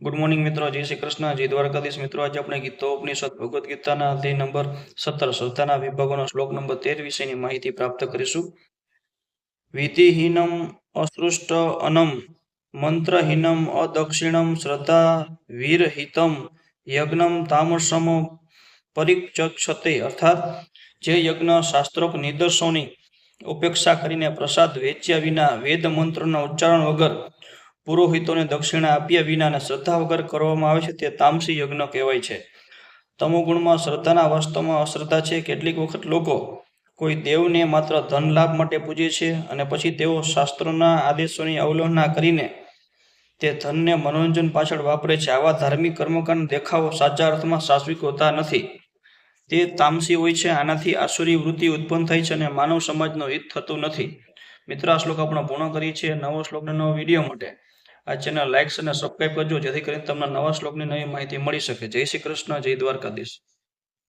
Good morning मित्रों, जय श्री कृष्ण, जय द्वारकाधीश। मित्रों, आज આપણે ગીતોપનિષદ ભગવદ્ ગીતાના અધ્યાય નંબર 17 શ્રદ્ધાના વિભાગોનો શ્લોક નંબર 13 વિશેની માહિતી પ્રાપ્ત કરીશું। વિધિહીનમ અસૃષ્ટ અનમ મંત્રહીનમ અદક્ષિણમ શ્રદ્ધા વીરહિતમ યજ્ઞમ તામસમ પરિચક્ષતે। અર્થાત જે યજ્ઞ શાસ્ત્રોક્ત નિર્દેશોની ઉપેક્ષા કરીને પ્રસાદ વેચ્યા વિના વેદ મંત્રોના ઉચ્ચારણ વગર પુરોહિતોને દક્ષિણા આપ્યા વિના અને શ્રદ્ધા વગર કરવામાં આવે છે તે તામસી યજ્ઞ કહેવાય છે। તમોગુણમાં શ્રદ્ધાના વાસ્તવમાં અશ્રદ્ધા છે। કેટલીક વખત લોકો કોઈ દેવને માત્ર ધન લાભ માટે પૂજે છે અને પછી તેઓ શાસ્ત્રોના આદેશોની અવહેલના કરીને તે ધનને મનોરંજન પાછળ વાપરે છે। આવા ધાર્મિક કર્મકાંડ દેખાવો સાચા અર્થમાં સાત્વિક હોતા નથી, તે તામસી હોય છે। આનાથી આસુરી વૃત્તિ ઉત્પન્ન થાય છે અને માનવ સમાજનું હિત થતું નથી। મિત્રો, આ શ્લોક આપણે પૂર્ણ કરીએ છીએ। નવો શ્લોકના નવો વિડીયો માટે આ ચેનલ લાઇક અને સબસ્ક્રાઇબ કરજો, જેથી કરીને તમને નવા શ્લોકની નવી માહિતી મળી શકે। જય શ્રી કૃષ્ણ, જય દ્વારકાધીશ।